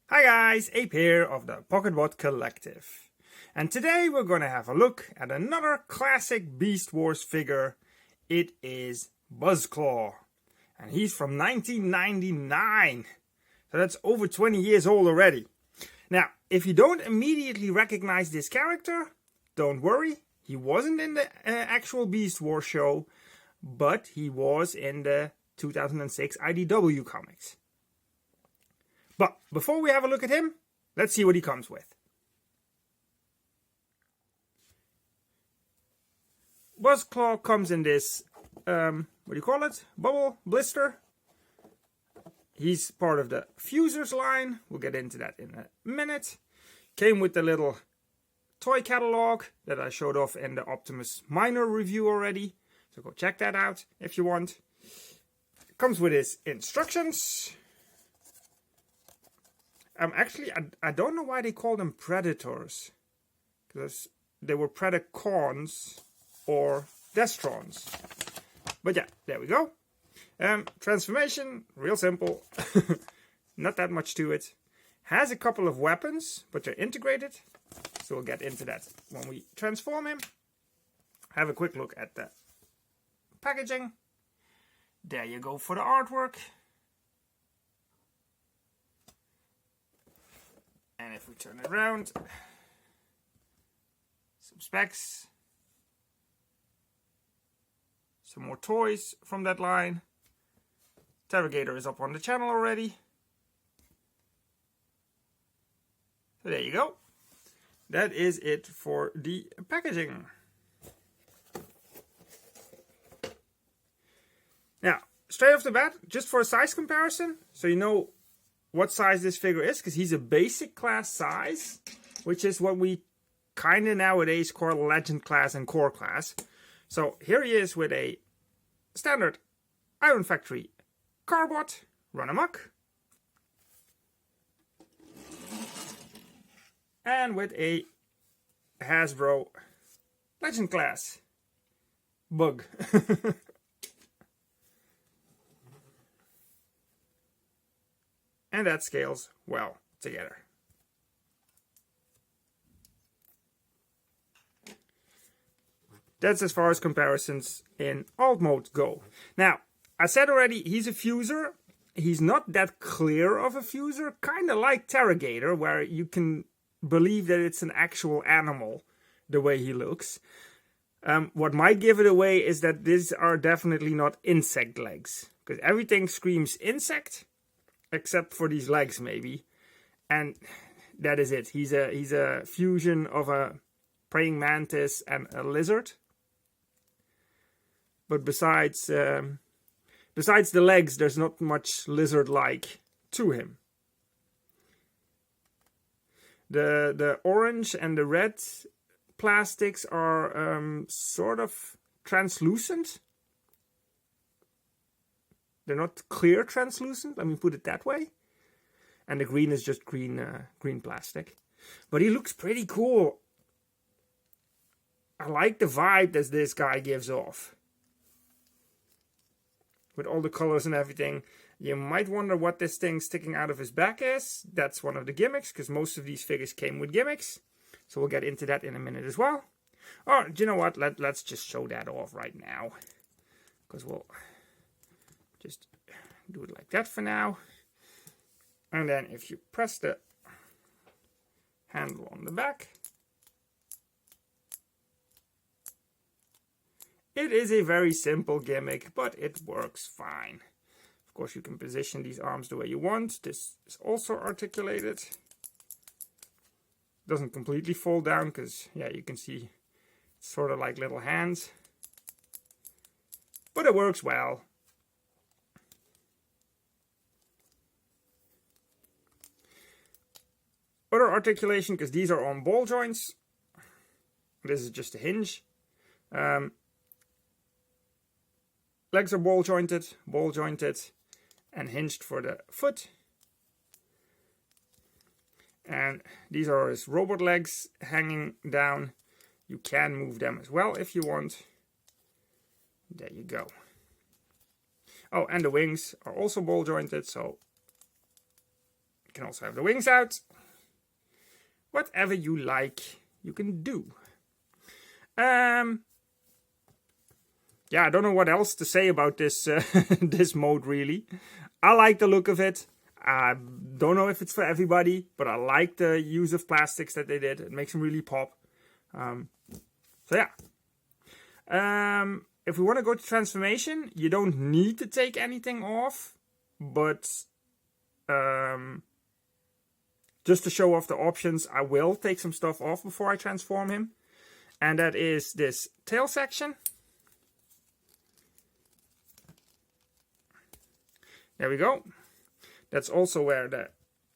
Hi guys, Ape here of the PocketBot Collective. And today we're going to have a look at another classic Beast Wars figure. It is Buzzclaw. And he's from 1999. So that's over 20 years old already. Now, if you don't immediately recognize this character, don't worry. He wasn't in the actual Beast Wars show, but he was in the 2006 IDW comics. But before we have a look at him, let's see what he comes with. Buzzclaw comes in this, what do you call it? Bubble blister. He's part of the Fuzors line. We'll get into that in a minute. Came with the little toy catalog that I showed off in the Optimus Minor review already. So go check that out if you want. Comes with his instructions. Actually, I don't know why they call them Predators. Because they were Predacons or Destrons. But yeah, there we go. Transformation, real simple. Not that much to it. Has a couple of weapons, but they're integrated. So we'll get into that when we transform him. Have a quick look at the packaging. There you go for the artwork. And if we turn it around, some specs, some more toys from that line. Terrogator is up on the channel already. So there you go. That is it for the packaging. Now, straight off the bat, just for a size comparison, so you know what size this figure is, because he's a basic class size, which is what we kind of nowadays call legend class and core class. So here he is with a standard Iron Factory Carbot, run amok, and with a Hasbro legend class bug. And that scales well together. That's as far as comparisons in alt mode go. Now, I said already, he's a Fuzor. He's not that clear of a Fuzor, kind of like Terrogator, where you can believe that it's an actual animal, the way he looks. What might give it away is that these are definitely not insect legs, because everything screams insect, except for these legs maybe, and that is it. He's a fusion of a praying mantis and a lizard. But besides the legs, there's not much lizard-like to him. The orange and the red plastics are sort of translucent. They're not clear translucent, let me put it that way. And the green is just green plastic. But he looks pretty cool. I like the vibe that this guy gives off. With all the colors and everything. You might wonder what this thing sticking out of his back is. That's one of the gimmicks, because most of these figures came with gimmicks. So we'll get into that in a minute as well. Or, do you know what? Let's just show that off right now. Because we'll just do it like that for now. And then if you press the handle on the back, it is a very simple gimmick, but it works fine. Of course, you can position these arms the way you want. This is also articulated. Doesn't completely fall down because, yeah, you can see it's sort of like little hands. But it works well. Other articulation, because these are on ball joints. This is just a hinge. Legs are ball jointed, and hinged for the foot. And these are his robot legs hanging down. You can move them as well if you want. There you go. Oh, and the wings are also ball jointed, so can also have the wings out. Whatever you like, you can do. Yeah, I don't know what else to say about this this mode, really. I like the look of it. I don't know if it's for everybody, but I like the use of plastics that they did. It makes them really pop. So yeah. If we want to go to transformation, you don't need to take anything off. But just to show off the options, I will take some stuff off before I transform him. And that is this tail section. There we go. That's also where the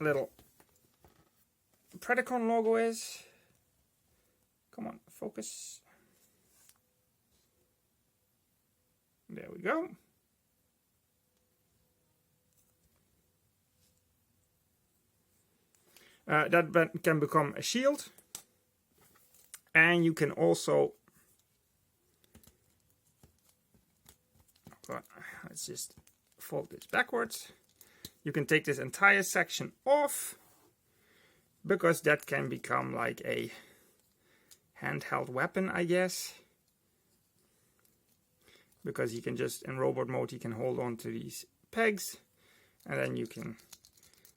little Predacon logo is. Come on, focus. There we go. That can become a shield. And you can also... let's just fold this backwards. You can take this entire section off, because that can become like a handheld weapon, I guess. Because you can just, in robot mode, you can hold on to these pegs, and then you can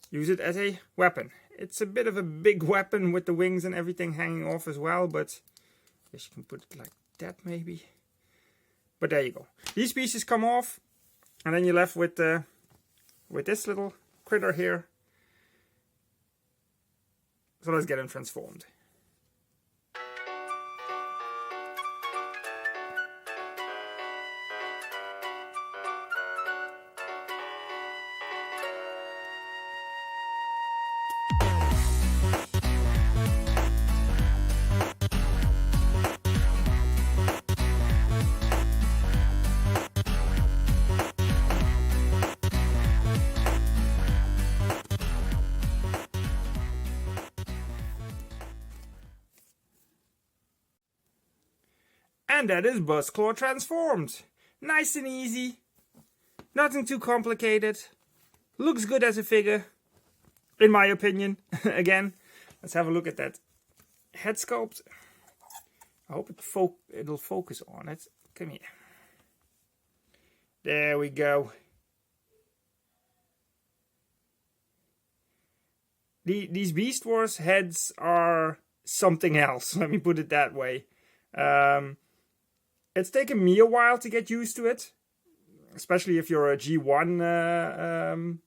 use it as a weapon. It's a bit of a big weapon with the wings and everything hanging off as well, but I guess you can put it like that maybe. But there you go. These pieces come off, and then you're left with this little critter here. So let's get him transformed. And that is Buzzclaw transformed. Nice and easy. Nothing too complicated. Looks good as a figure, in my opinion. Again, let's have a look at that head sculpt. I hope it'll focus on it. Come here. There we go. These Beast Wars heads are something else. Let me put it that way. It's taken me a while to get used to it, especially if you're a G1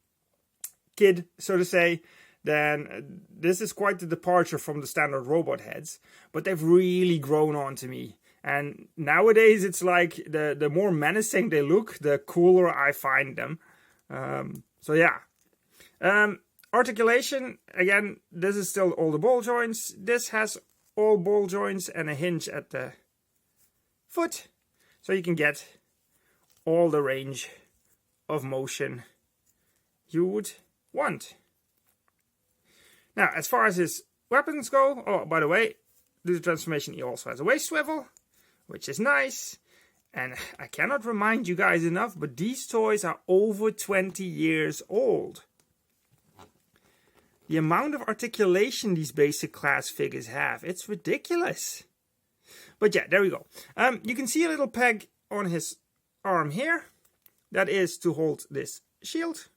kid, so to say. Then this is quite the departure from the standard robot heads, but they've really grown on to me. And nowadays it's like the more menacing they look, the cooler I find them. So yeah. Articulation, again, this is still all the ball joints. This has all ball joints and a hinge at the foot, so you can get all the range of motion you would want. Now, as far as his weapons go, oh, by the way, this transformation he also has a waist swivel, which is nice. And I cannot remind you guys enough, but these toys are over 20 years old. The amount of articulation these basic class figures have, it's ridiculous. But yeah, there we go. You can see a little peg on his arm here. That is to hold this shield.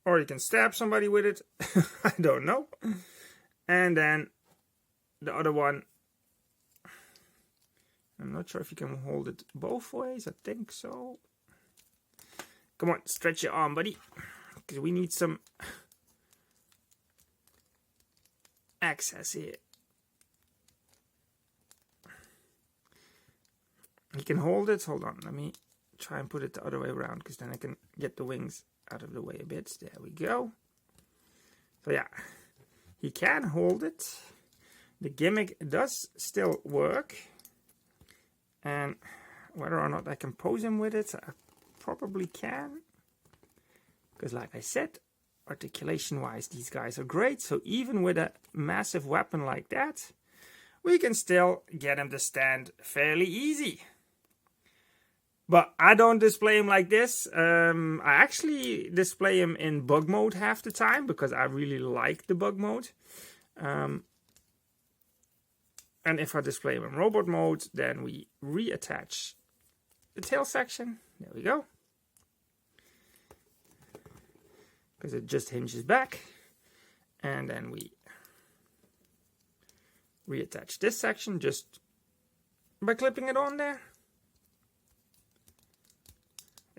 Or you can stab somebody with it. I don't know. And then the other one. I'm not sure if you can hold it both ways. I think so. Come on, stretch your arm, buddy. Because we need some access here. You can hold it. Hold on, let me try and put it the other way around, because then I can get the wings out of the way a bit. There we go. So yeah, he can hold it. The gimmick does still work. And whether or not I can pose him with it, I probably can. Because like I said, articulation wise these guys are great. So even with a massive weapon like that, we can still get him to stand fairly easy. But I don't display him like this. I actually display him in bug mode half the time because I really like the bug mode. And if I display him in robot mode, then we reattach the tail section. There we go. Because it just hinges back. And then we reattach this section just by clipping it on there.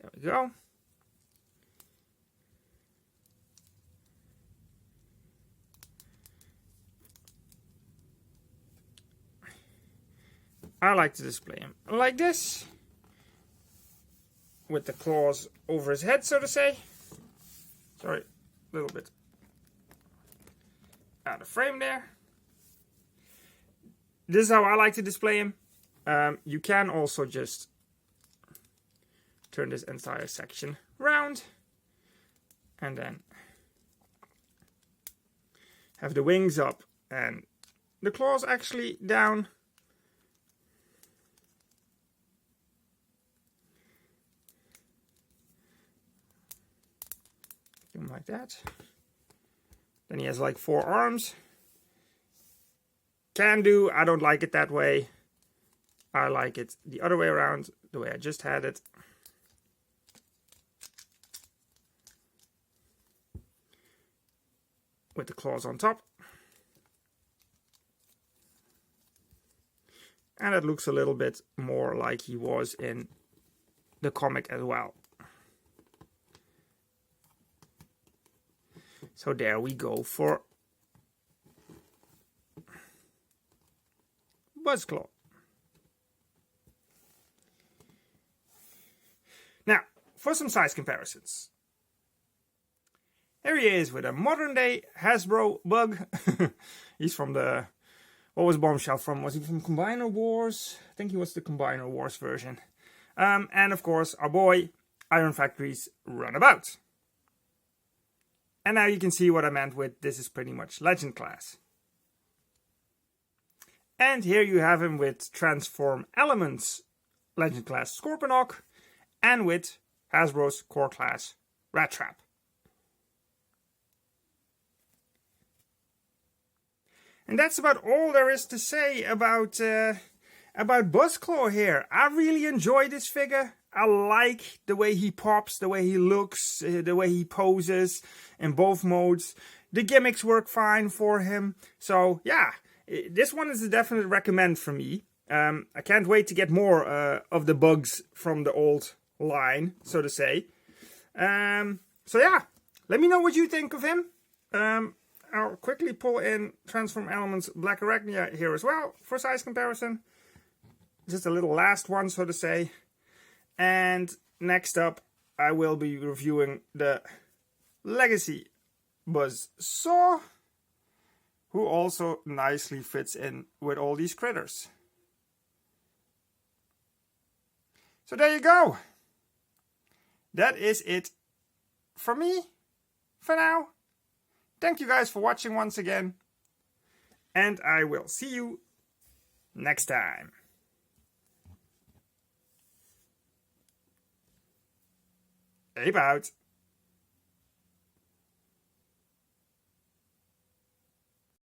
There we go. I like to display him like this, with the claws over his head, so to say. Sorry, a little bit out of frame there. This is how I like to display him. You can also just turn this entire section round and then have the wings up and the claws actually down. Like that. Then he has like 4 arms. Can do. I don't like it that way. I like it the other way around, the way I just had it. With the claws on top. And it looks a little bit more like he was in the comic as well. So there we go for Buzzclaw. Now, for some size comparisons. Here he is with a modern day Hasbro bug. He's from the... What was Bombshell from? Was he from Combiner Wars? I think he was the Combiner Wars version. And of course, our boy, Iron Factory's Runabout. And now you can see what I meant with this is pretty much Legend class. And here you have him with Transform Elements Legend class Scorponok and with Hasbro's Core class Rat Trap. And that's about all there is to say about Buzzclaw here. I really enjoy this figure. I like the way he pops, the way he looks, the way he poses in both modes. The gimmicks work fine for him. So yeah, this one is a definite recommend for me. I can't wait to get more of the bugs from the old line, so to say. So yeah, let me know what you think of him. I'll quickly pull in Transform Elements Black Arachnia here as well for size comparison. Just a little last one, so to say. And next up, I will be reviewing the Legacy Buzzsaw, who also nicely fits in with all these critters. So there you go. That is it for me for now. Thank you guys for watching once again. And I will see you next time. Ape out.